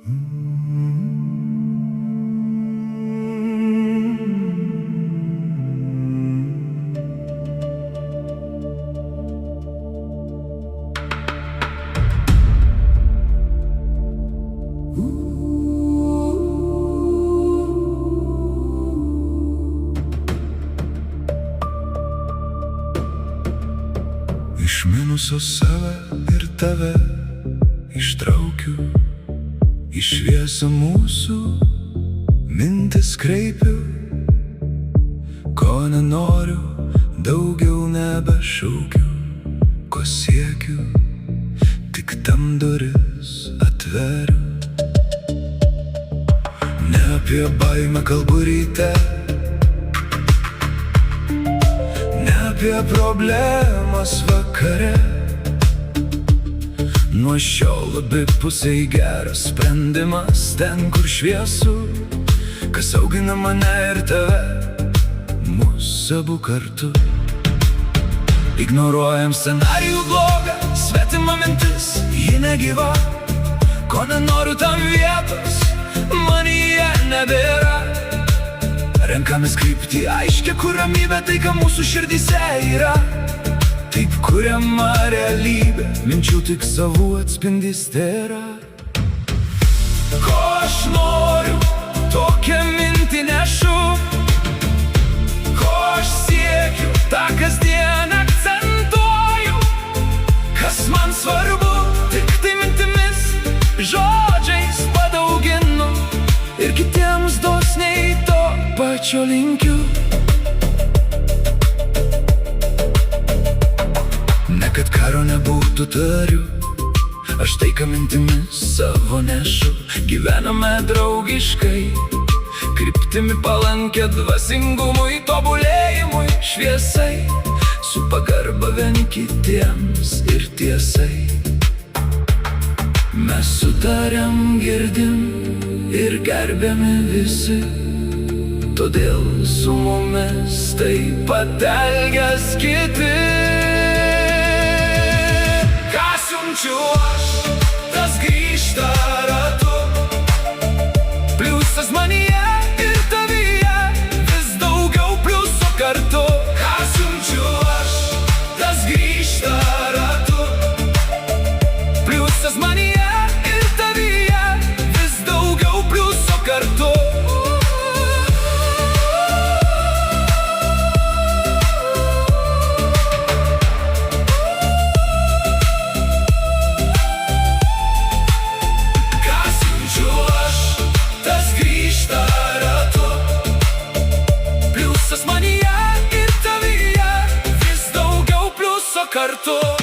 Iš minuso save ir tave ištraukiu, į šviesą mūsų mintis kreipiu. Ko nenoriu, daugiau nebešaukiu, ko siekiu, tik tam duris atveriu. Ne apie baimę kalbu ryte, ne apie problemas vakare. Nuo šiol abipusiai geras sprendimas, ten kur šviesu, kas augina mane ir tave, mus abu kartu. Ignoruojam scenarijų blogą, svetima mintis, ji negyva. Ko nenoriu, tam vietos manyje nebėra. Renkamės kryptį aiškią, kur ramybė, tai ką mūsų širdyse yra. Taip kuriama realybė, minčių tik savų atspindys tėra. Ko aš noriu, tokią mintį nešu, ko aš siekiu, tą kasdien akcentuoju. Kas man svarbu, tik tai mintimis, žodžiais padauginu, ir kitiems dosniai to pačio linkiu. Ne kad karo nebūtų tariu, aš taiką mintimis savo nešu. Gyvename draugiškai, kryptimi palankę dvasingumui, tobulėjimui, šviesai, su pagarba vieni kitiems ir tiesai. Mes sutariam, girdim ir gerbiami visi, todėl su mumis taip pat elgias kiti. Ką siunčiu aš, tas grįžta ratu, pliusas manyje ir tavyje, vis daugiau pliuso kartu. Ką siunčiu aš, tas grįžta ratu, pliusas manyje ir tavyje, vis daugiau pliuso kartu. Kartu.